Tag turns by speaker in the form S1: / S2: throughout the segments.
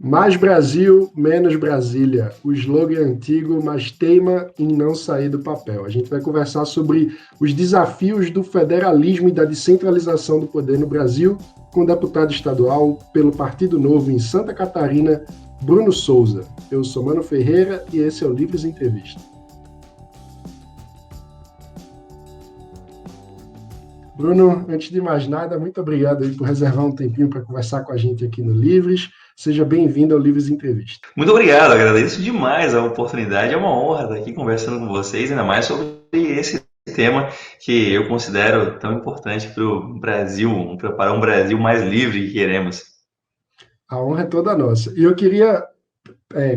S1: Mais Brasil, menos Brasília. O slogan é antigo, mas teima em não sair do papel. A gente vai conversar sobre os desafios do federalismo e da descentralização do poder no Brasil com o deputado estadual pelo Partido Novo em Santa Catarina, Bruno Souza. Eu sou Mano Ferreira e esse é o Livres Entrevista. Bruno, antes de mais nada, muito obrigado aí por reservar um tempinho para conversar com a gente aqui no Livres. Seja bem-vindo ao Livres Entrevista.
S2: Muito obrigado, agradeço demais a oportunidade. É uma honra estar aqui conversando com vocês, ainda mais sobre esse tema que eu considero tão importante para o Brasil, para um Brasil mais livre que queremos.
S1: A honra é toda nossa. E eu queria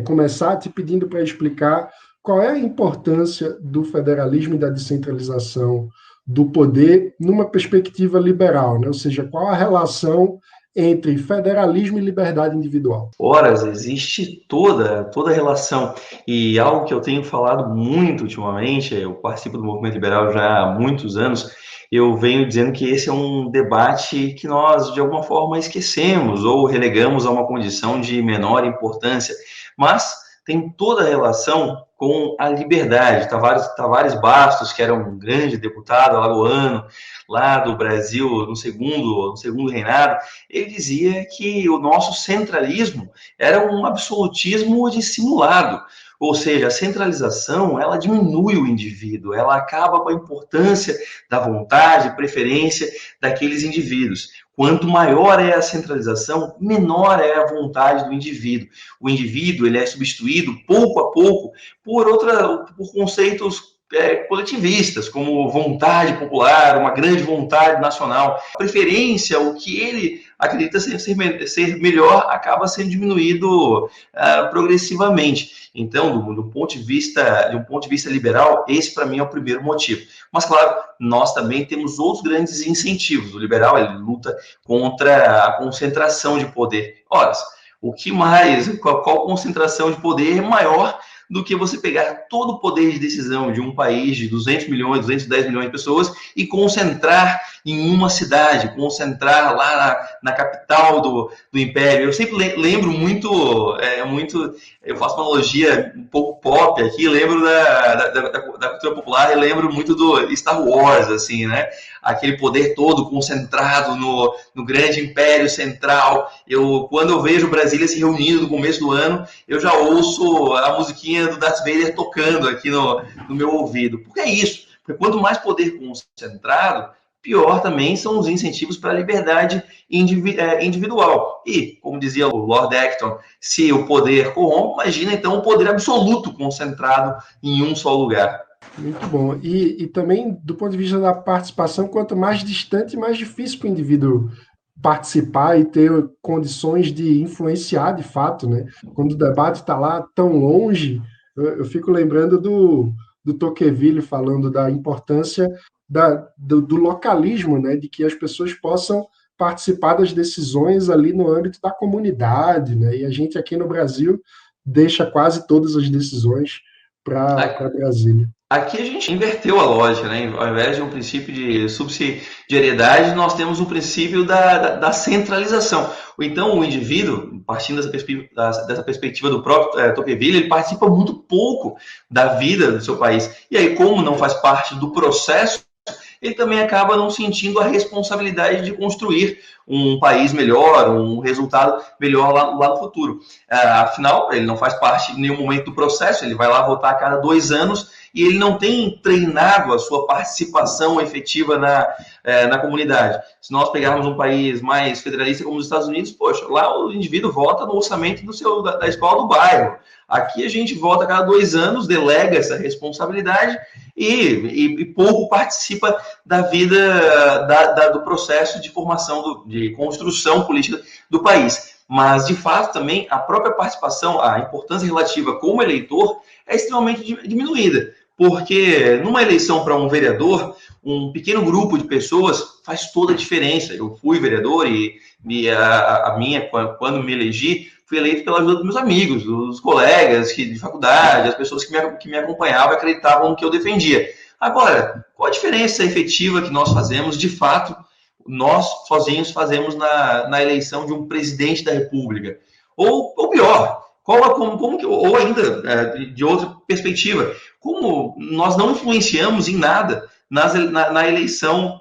S1: começar te pedindo para explicar qual é a importância do federalismo e da descentralização do poder numa perspectiva liberal, né? Ou seja, qual a relação entre federalismo e liberdade individual?
S2: Horas, existe toda a relação. E algo que eu tenho falado muito ultimamente, eu participo do movimento liberal já há muitos anos, eu venho dizendo que esse é um debate que nós, de alguma forma, esquecemos ou relegamos a uma condição de menor importância, mas tem toda a relação com a liberdade. Tavares Bastos, que era um grande deputado alagoano, lá do Brasil, no segundo reinado, ele dizia que o nosso centralismo era um absolutismo dissimulado. Ou seja, a centralização, ela diminui o indivíduo, ela acaba com a importância da vontade, preferência daqueles indivíduos. Quanto maior é a centralização, menor é a vontade do indivíduo. O indivíduo ele é substituído pouco a pouco por conceitos coletivistas, como vontade popular, uma grande vontade nacional. A preferência, o que ele acredita ser melhor, acaba sendo diminuído progressivamente. Então, de um ponto de vista liberal, esse para mim é o primeiro motivo. Mas, claro, nós também temos outros grandes incentivos. O liberal ele luta contra a concentração de poder. Ora, o que mais? Qual concentração de poder é maior do que você pegar todo o poder de decisão de um país de 200 milhões, 210 milhões de pessoas e concentrar em uma cidade, concentrar lá na capital do império. Eu sempre lembro muito, eu faço uma analogia um pouco pop aqui, lembro da cultura popular e lembro muito do Star Wars, assim, né? Aquele poder todo concentrado no grande império central. Quando eu vejo Brasília se reunindo no começo do ano, eu já ouço a musiquinha do Darth Vader tocando aqui no meu ouvido. Por que é isso? Porque quanto mais poder concentrado, pior também são os incentivos para a liberdade individual. E, como dizia o Lord Acton, se o poder corrompe, imagina então o poder absoluto concentrado em um só lugar.
S1: Muito bom. E também, do ponto de vista da participação, quanto mais distante, mais difícil para o indivíduo participar e ter condições de influenciar de fato, né? Quando o debate está lá tão longe, eu fico lembrando do Tocqueville falando da importância do localismo, né? De que as pessoas possam participar das decisões ali no âmbito da comunidade, né? E a gente aqui no Brasil deixa quase todas as decisões para Brasília.
S2: Aqui a gente inverteu a lógica, né? Ao invés de um princípio de subsidiariedade, nós temos um princípio da centralização. Então, o indivíduo, partindo dessa perspectiva do próprio Tocqueville, ele participa muito pouco da vida do seu país. E aí, como não faz parte do processo, ele também acaba não sentindo a responsabilidade de construir um país melhor, um resultado melhor lá no futuro. Afinal, ele não faz parte em nenhum momento do processo, ele vai lá votar a cada 2 anos e ele não tem treinado a sua participação efetiva na comunidade. Se nós pegarmos um país mais federalista como os Estados Unidos, poxa, lá o indivíduo vota no orçamento da escola do bairro. Aqui a gente vota a cada 2 anos, delega essa responsabilidade e pouco participa da vida do processo de formação, de construção política do país. Mas, de fato, também a própria participação, a importância relativa como eleitor é extremamente diminuída. Porque numa eleição para um vereador, um pequeno grupo de pessoas faz toda a diferença. Eu fui vereador quando me elegi, fui eleito pela ajuda dos meus amigos, dos colegas de faculdade, as pessoas que me acompanhavam e acreditavam no que eu defendia. Agora, qual a diferença efetiva que nós fazemos, de fato, nós sozinhos fazemos na eleição de um presidente da República? Ou pior, ou ainda, de outra perspectiva, como nós não influenciamos em nada na eleição,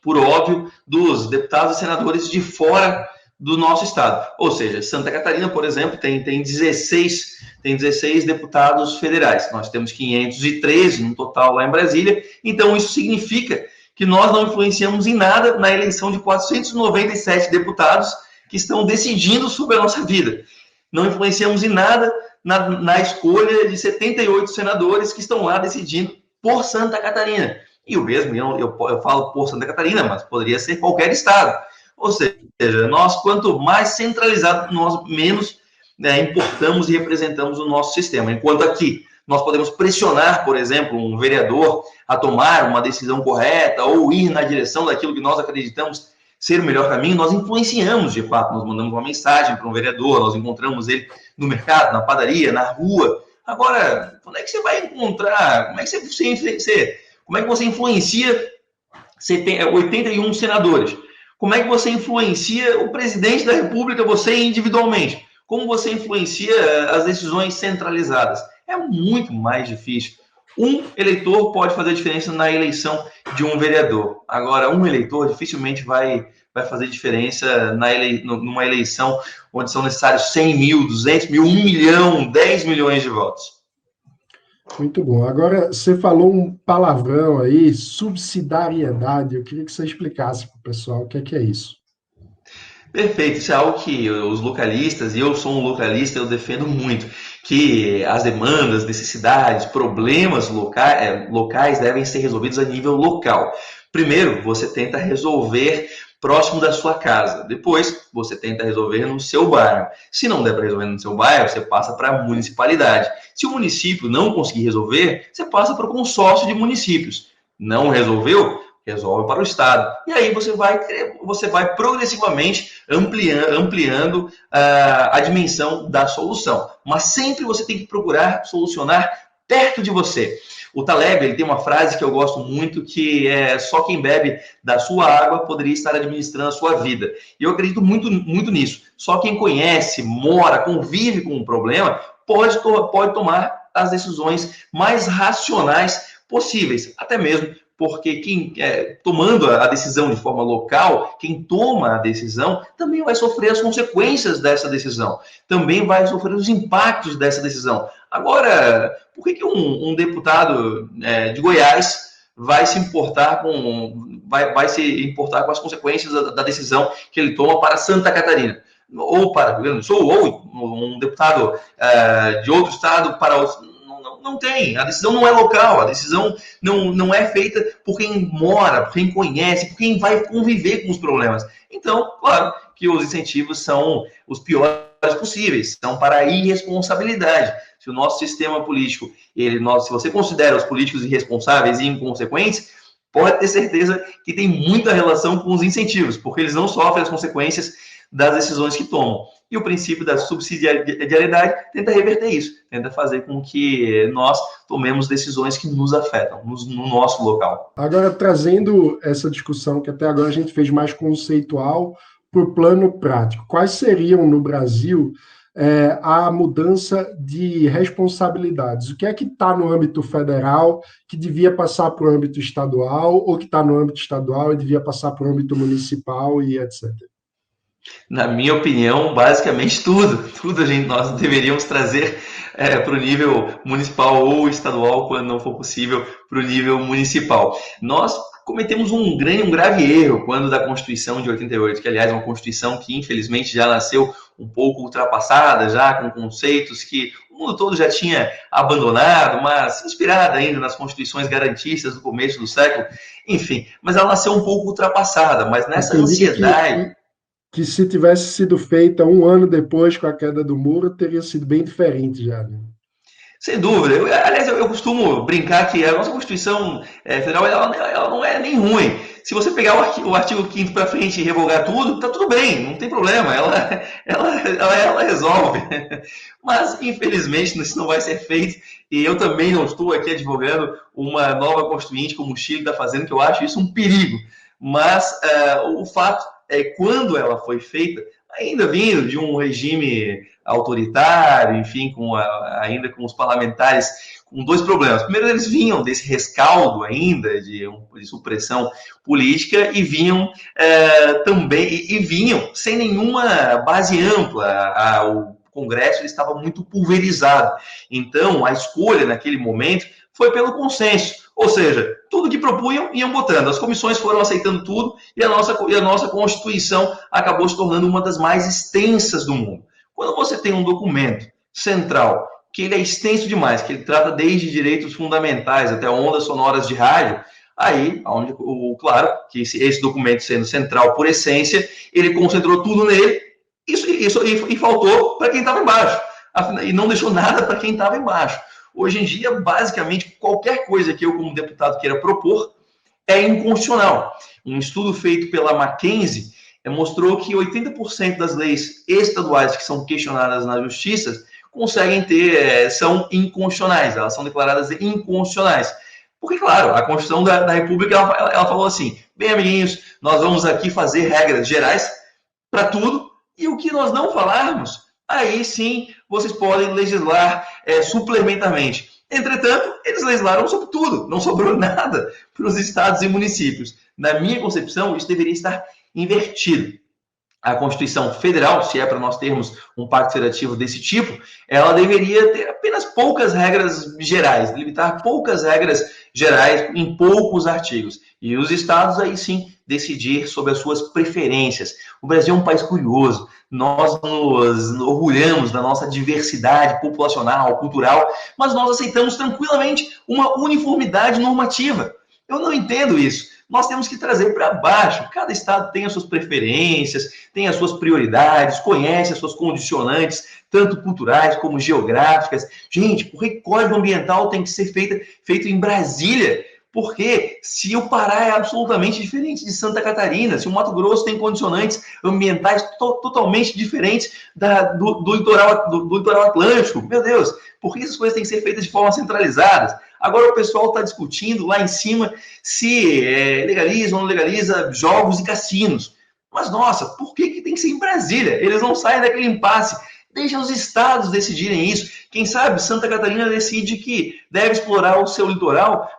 S2: por óbvio, dos deputados e senadores de fora do nosso estado. Ou seja, Santa Catarina, por exemplo, tem 16 deputados federais. Nós temos 513 no total lá em Brasília. Então, isso significa que nós não influenciamos em nada na eleição de 497 deputados que estão decidindo sobre a nossa vida. Não influenciamos em nada na escolha de 78 senadores que estão lá decidindo por Santa Catarina. E o mesmo, eu falo por Santa Catarina, mas poderia ser qualquer estado. Ou seja, nós, quanto mais centralizado, nós menos importamos e representamos o nosso sistema. Enquanto aqui, nós podemos pressionar, por exemplo, um vereador a tomar uma decisão correta ou ir na direção daquilo que nós acreditamos ser o melhor caminho, nós influenciamos, de fato. Nós mandamos uma mensagem para um vereador, nós encontramos ele no mercado, na padaria, na rua. Agora, quando é que você vai encontrar? Como é que você influencia 81 senadores? Como é que você influencia o presidente da República, você individualmente? Como você influencia as decisões centralizadas? É muito mais difícil. Um eleitor pode fazer diferença na eleição de um vereador. Agora, um eleitor dificilmente vai fazer diferença numa eleição onde são necessários 100 mil, 200 mil, 1 milhão, 10 milhões de votos.
S1: Muito bom. Agora, você falou um palavrão aí, subsidiariedade. Eu queria que você explicasse para o pessoal o que é isso.
S2: Perfeito. Isso é algo que os localistas, e eu sou um localista, eu defendo muito, que as demandas, necessidades, problemas locais devem ser resolvidos a nível local. Primeiro, você tenta resolver próximo da sua casa. Depois, você tenta resolver no seu bairro. Se não der para resolver no seu bairro, você passa para a municipalidade. Se o município não conseguir resolver, você passa para o consórcio de municípios. Não resolveu? Resolve para o estado. E aí você vai progressivamente ampliando a dimensão da solução. Mas sempre você tem que procurar solucionar perto de você. O Taleb, ele tem uma frase que eu gosto muito, que é: só quem bebe da sua água poderia estar administrando a sua vida. E eu acredito muito, muito nisso. Só quem conhece, mora, convive com um problema, pode tomar as decisões mais racionais possíveis. Até mesmo porque quem tomando a decisão de forma local, quem toma a decisão também vai sofrer as consequências dessa decisão, também vai sofrer os impactos dessa decisão. Agora, por que um deputado de Goiás vai se importar com as consequências da decisão que ele toma para Santa Catarina? Ou para o Rio Grande do Sul, ou um deputado de outro estado para outro. Não tem, a decisão não é local, a decisão não é feita por quem mora, por quem conhece, por quem vai conviver com os problemas. Então, claro que os incentivos são os piores possíveis, são para a irresponsabilidade. Se o nosso sistema político, se você considera os políticos irresponsáveis e inconsequentes, pode ter certeza que tem muita relação com os incentivos, porque eles não sofrem as consequências das decisões que tomam. E o princípio da subsidiariedade tenta reverter isso, tenta fazer com que nós tomemos decisões que nos afetam no nosso local.
S1: Agora, trazendo essa discussão que até agora a gente fez mais conceitual para o plano prático, quais seriam no Brasil a mudança de responsabilidades? O que é que está no âmbito federal que devia passar para o âmbito estadual, ou que está no âmbito estadual e devia passar para o âmbito municipal e etc.?
S2: Na minha opinião, basicamente tudo nós deveríamos trazer para o nível municipal ou estadual, quando não for possível, para o nível municipal. Nós cometemos um grave erro quando da Constituição de 88, que aliás é uma Constituição que infelizmente já nasceu um pouco ultrapassada, já com conceitos que o mundo todo já tinha abandonado, mas inspirada ainda nas constituições garantistas do começo do século, enfim, mas ela nasceu um pouco ultrapassada, mas nessa ansiedade...
S1: Que se tivesse sido feita um ano depois com a queda do muro, teria sido bem diferente já, né?
S2: Sem dúvida. Aliás, eu costumo brincar que a nossa Constituição Federal ela não é nem ruim. Se você pegar o artigo 5º para frente e revogar tudo, tá tudo bem, não tem problema, ela resolve. Mas, infelizmente, isso não vai ser feito, e eu também não estou aqui advogando uma nova Constituinte como o Chile está fazendo, que eu acho isso um perigo. Mas o fato é que quando ela foi feita, ainda vindo de um regime autoritário, enfim, ainda com os parlamentares com dois problemas. Primeiro, eles vinham desse rescaldo ainda de supressão política e vinham também e vinham sem nenhuma base ampla. O Congresso estava muito pulverizado. Então, a escolha naquele momento foi pelo consenso. Ou seja, tudo que propunham, iam botando. As comissões foram aceitando tudo e a nossa Constituição acabou se tornando uma das mais extensas do mundo. Quando você tem um documento central, que ele é extenso demais, que ele trata desde direitos fundamentais até ondas sonoras de rádio, aí, claro, que esse documento sendo central por essência, ele concentrou tudo nele e faltou para quem estava embaixo. E não deixou nada para quem estava embaixo. Hoje em dia, basicamente, qualquer coisa que eu, como deputado, queira propor é inconstitucional. Um estudo feito pela Mackenzie mostrou que 80% das leis estaduais que são questionadas na justiça são inconstitucionais, elas são declaradas inconstitucionais. Porque, claro, a Constituição da República, ela falou assim, bem, amiguinhos, nós vamos aqui fazer regras gerais para tudo, e o que nós não falarmos, aí sim vocês podem legislar suplementarmente. Entretanto, eles legislaram sobre tudo, não sobrou nada para os estados e municípios. Na minha concepção, isso deveria estar invertido. A Constituição Federal, se é para nós termos um pacto federativo desse tipo, ela deveria ter apenas poucas regras gerais, limitar poucas regras gerais em poucos artigos. E os estados, aí sim, decidir sobre as suas preferências. O Brasil é um país curioso. Nós nos orgulhamos da nossa diversidade populacional, cultural, mas nós aceitamos tranquilamente uma uniformidade normativa. Eu não entendo isso. Nós temos que trazer para baixo. Cada estado tem as suas preferências, tem as suas prioridades, conhece as suas condicionantes, tanto culturais como geográficas. Gente, por que Código Ambiental tem que ser feito em Brasília? Porque se o Pará é absolutamente diferente de Santa Catarina, se o Mato Grosso tem condicionantes ambientais totalmente diferentes do litoral Atlântico, meu Deus, por que essas coisas têm que ser feitas de forma centralizada? Agora o pessoal está discutindo lá em cima se legaliza ou não legaliza jogos e cassinos. Mas, nossa, por que tem que ser em Brasília? Eles não saem daquele impasse. Deixa os estados decidirem isso. Quem sabe Santa Catarina decide que deve explorar o seu litoral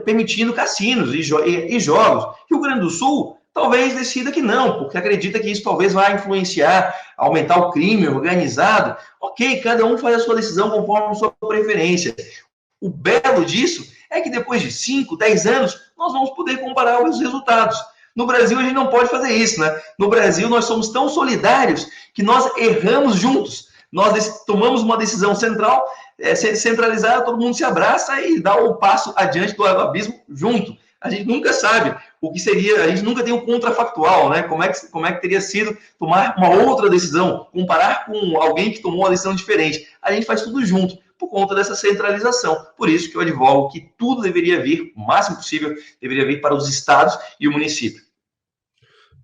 S2: permitindo cassinos e jogos. Rio Grande do Sul talvez decida que não, porque acredita que isso talvez vá influenciar, aumentar o crime organizado. Ok, cada um faz a sua decisão conforme a sua preferência. O belo disso é que depois de 5, 10 anos, nós vamos poder comparar os resultados. No Brasil, a gente não pode fazer isso, né? No Brasil, nós somos tão solidários que nós erramos juntos. Nós tomamos uma decisão centralizada, todo mundo se abraça e dá o passo adiante do abismo junto. A gente nunca sabe o que seria, a gente nunca tem o contrafactual, né? Como é que teria sido tomar uma outra decisão, comparar com alguém que tomou uma decisão diferente. A gente faz tudo junto, por conta dessa centralização. Por isso que eu advogo que tudo deveria vir, o máximo possível, deveria vir para os estados e o município.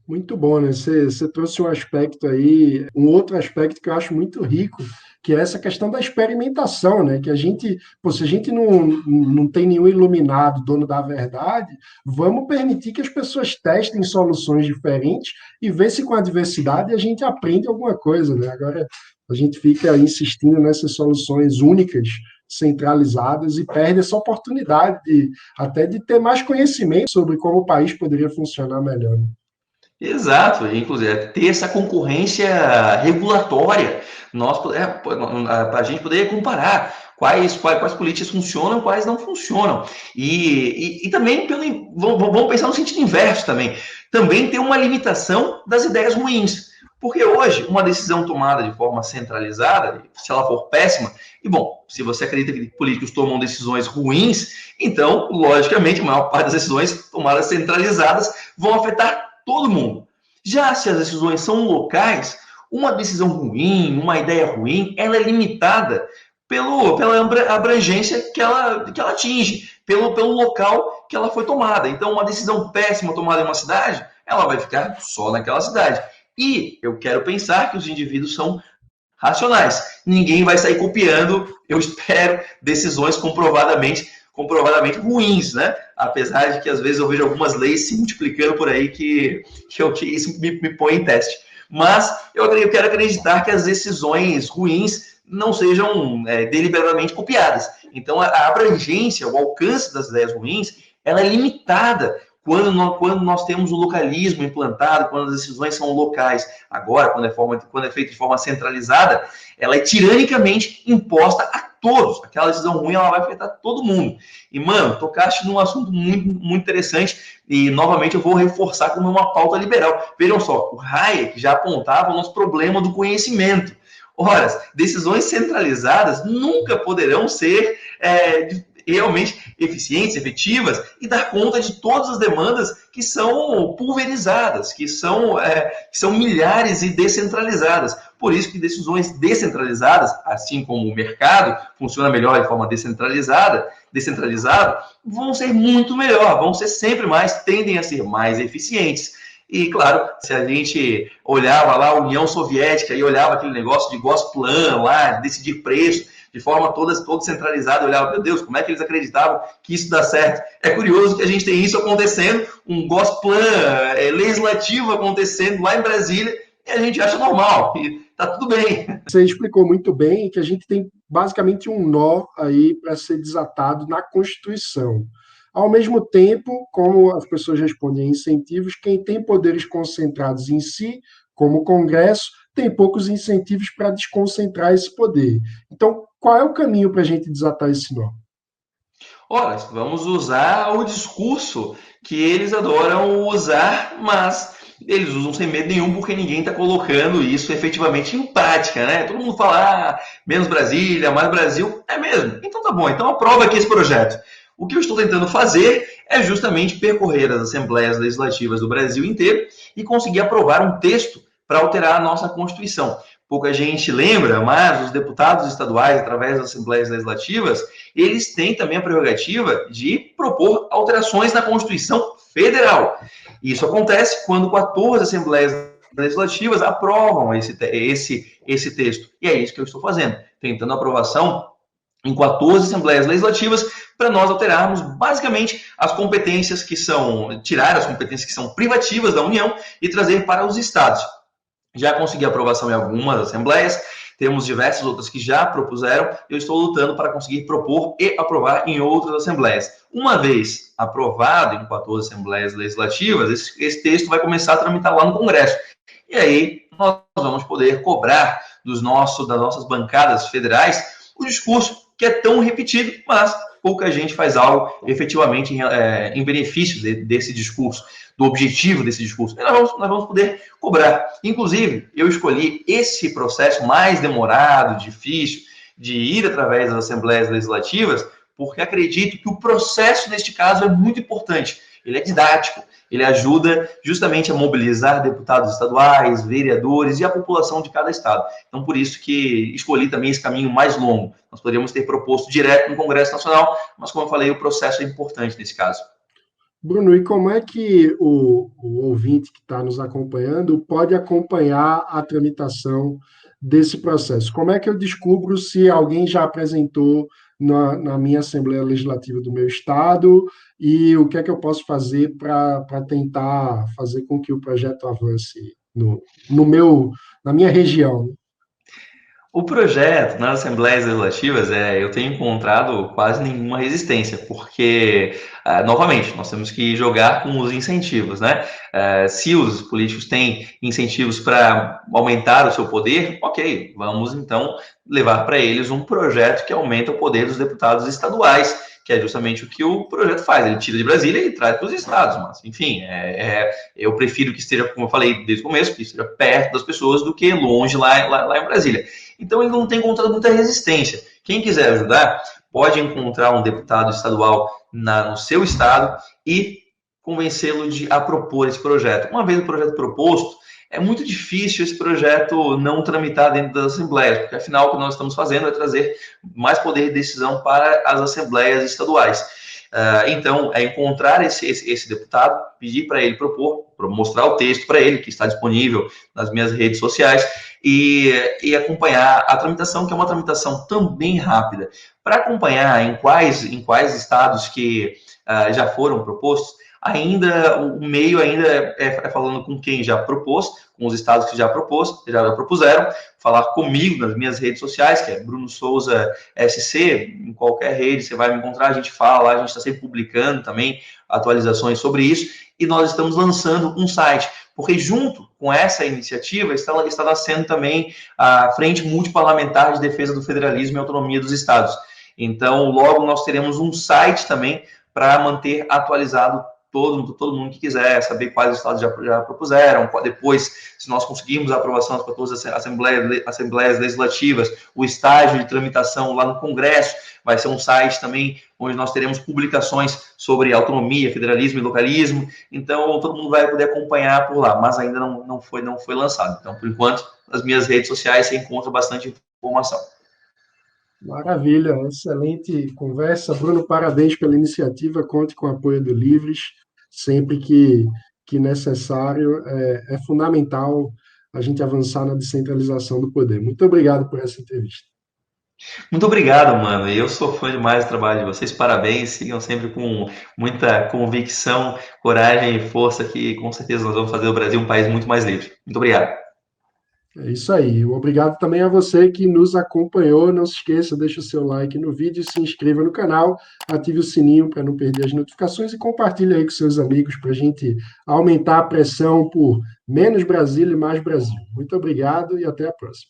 S1: Muito bom, né? Você trouxe um aspecto aí, um outro aspecto que eu acho muito rico, que é essa questão da experimentação, né? Que a gente, se a gente não tem nenhum iluminado, dono da verdade, vamos permitir que as pessoas testem soluções diferentes e ver se com a diversidade a gente aprende alguma coisa, né? Agora a gente fica insistindo nessas soluções únicas, centralizadas e perde essa oportunidade até de ter mais conhecimento sobre como o país poderia funcionar melhor, né?
S2: Exato, inclusive ter essa concorrência regulatória, para a gente poder comparar quais políticas funcionam, quais não funcionam. E também vamos pensar no sentido inverso também ter uma limitação das ideias ruins. Porque hoje, uma decisão tomada de forma centralizada, se ela for péssima, e bom, se você acredita que políticos tomam decisões ruins, então, logicamente, a maior parte das decisões tomadas centralizadas vão afetar todo mundo. Já se as decisões são locais, uma decisão ruim, uma ideia ruim, ela é limitada pela abrangência que ela atinge, pelo local que ela foi tomada. Então, uma decisão péssima tomada em uma cidade, ela vai ficar só naquela cidade. E eu quero pensar que os indivíduos são racionais. Ninguém vai sair copiando, eu espero, decisões comprovadamente ruins, né? Apesar de que às vezes eu vejo algumas leis se multiplicando por aí que isso me põe em teste. Mas eu quero acreditar que as decisões ruins não sejam deliberadamente copiadas. Então, a abrangência, o alcance das ideias ruins, ela é limitada quando nós temos o localismo implantado, quando as decisões são locais. Agora, quando é feito de forma centralizada, ela é tiranicamente imposta a todos. Aquela decisão ruim, ela vai afetar todo mundo. E, mano, tocaste num assunto muito, muito interessante e, novamente, eu vou reforçar como uma pauta liberal. Vejam só, o Hayek já apontava o nosso problema do conhecimento. Ora, decisões centralizadas nunca poderão ser realmente eficientes, efetivas e dar conta de todas as demandas que são pulverizadas, que são milhares e descentralizadas. Por isso que decisões descentralizadas, assim como o mercado funciona melhor de forma descentralizada, vão ser muito melhor, vão ser sempre mais, tendem a ser mais eficientes. E, claro, se a gente olhava lá a União Soviética e olhava aquele negócio de Gosplan lá, de decidir preço, de forma toda centralizada, olhava, meu Deus, como é que eles acreditavam que isso dá certo? É curioso que a gente tem isso acontecendo, um Gosplan legislativo acontecendo lá em Brasília, e a gente acha normal, e tá tudo bem.
S1: Você explicou muito bem que a gente tem basicamente um nó aí para ser desatado na Constituição. Ao mesmo tempo, como as pessoas respondem a incentivos, quem tem poderes concentrados em si, como o Congresso, tem poucos incentivos para desconcentrar esse poder. Então, qual é o caminho para a gente desatar esse nó?
S2: Ora, vamos usar o discurso que eles adoram usar, mas eles usam sem medo nenhum porque ninguém está colocando isso efetivamente em prática, né? Todo mundo fala, menos Brasília, mais Brasil. É mesmo? Então tá bom, então aprova aqui esse projeto. O que eu estou tentando fazer é justamente percorrer as assembleias legislativas do Brasil inteiro e conseguir aprovar um texto para alterar a nossa Constituição. Pouca gente lembra, mas os deputados estaduais, através das assembleias legislativas, eles têm também a prerrogativa de propor alterações na Constituição Federal. Isso acontece quando 14 assembleias legislativas aprovam esse texto. E é isso que eu estou fazendo, tentando aprovação em 14 assembleias legislativas para nós alterarmos basicamente as competências tirar as competências que são privativas da União e trazer para os estados. Já consegui aprovação em algumas assembleias, temos diversas outras que já propuseram, eu estou lutando para conseguir propor e aprovar em outras assembleias. Uma vez aprovado em 14 assembleias legislativas, esse texto vai começar a tramitar lá no Congresso. E aí nós vamos poder cobrar das nossas bancadas federais o discurso que é tão repetido, mas pouca gente faz algo efetivamente em benefício desse discurso, do objetivo desse discurso. E nós vamos poder cobrar. Inclusive, eu escolhi esse processo mais demorado, difícil, de ir através das assembleias legislativas, porque acredito que o processo, neste caso, é muito importante. Ele é didático, ele ajuda justamente a mobilizar deputados estaduais, vereadores e a população de cada estado. Então, por isso que escolhi também esse caminho mais longo. Nós poderíamos ter proposto direto no Congresso Nacional, mas, como eu falei, o processo é importante nesse caso.
S1: Bruno, e como é que o ouvinte que está nos acompanhando pode acompanhar a tramitação desse processo? Como é que eu descubro se alguém já apresentou na minha Assembleia Legislativa do meu estado e o que é que eu posso fazer para tentar fazer com que o projeto avance na minha região?
S2: O projeto nas assembleias legislativas, eu tenho encontrado quase nenhuma resistência, porque, novamente, nós temos que jogar com os incentivos, né? Se os políticos têm incentivos para aumentar o seu poder, ok, vamos então levar para eles um projeto que aumenta o poder dos deputados estaduais, que é justamente o que o projeto faz. Ele tira de Brasília e traz para os estados, mas, enfim, eu prefiro que esteja, como eu falei desde o começo, que esteja perto das pessoas do que longe lá em Brasília. Então, ele não tem encontrado muita resistência. Quem quiser ajudar, pode encontrar um deputado estadual no seu estado e convencê-lo a propor esse projeto. Uma vez o projeto proposto, é muito difícil esse projeto não tramitar dentro das assembleias, porque afinal o que nós estamos fazendo é trazer mais poder de decisão para as assembleias estaduais. Então, é encontrar esse deputado, pedir para ele propor, mostrar o texto para ele, que está disponível nas minhas redes sociais, e acompanhar a tramitação, que é uma tramitação também rápida. Para acompanhar em quais estados que já foram propostos, ainda o meio ainda é falando com quem já propôs, com os estados que já propuseram, falar comigo nas minhas redes sociais, que é Bruno Souza SC, em qualquer rede você vai me encontrar, a gente fala, a gente está sempre publicando também atualizações sobre isso, e nós estamos lançando um site, porque junto com essa iniciativa está nascendo também a Frente Multiparlamentar de Defesa do Federalismo e Autonomia dos Estados. Então, logo nós teremos um site também para manter atualizado todo mundo que quiser, saber quais estados já propuseram, depois, se nós conseguirmos a aprovação para todas as assembleias legislativas, o estágio de tramitação lá no Congresso, vai ser um site também onde nós teremos publicações sobre autonomia, federalismo e localismo, então todo mundo vai poder acompanhar por lá, mas ainda não foi lançado. Então, por enquanto, nas minhas redes sociais você encontra bastante informação.
S1: Maravilha, excelente conversa. Bruno, parabéns pela iniciativa. Conte com o apoio do Livres, sempre que necessário. É fundamental a gente avançar na descentralização do poder. Muito obrigado por essa entrevista.
S2: Muito obrigado, mano. Eu sou fã demais do trabalho de vocês. Parabéns. Sigam sempre com muita convicção, coragem e força, que com certeza nós vamos fazer o Brasil um país muito mais livre. Muito obrigado.
S1: É isso aí. Obrigado também a você que nos acompanhou. Não se esqueça, deixe o seu like no vídeo, se inscreva no canal, ative o sininho para não perder as notificações e compartilhe aí com seus amigos para a gente aumentar a pressão por menos Brasília e mais Brasil. Muito obrigado e até a próxima.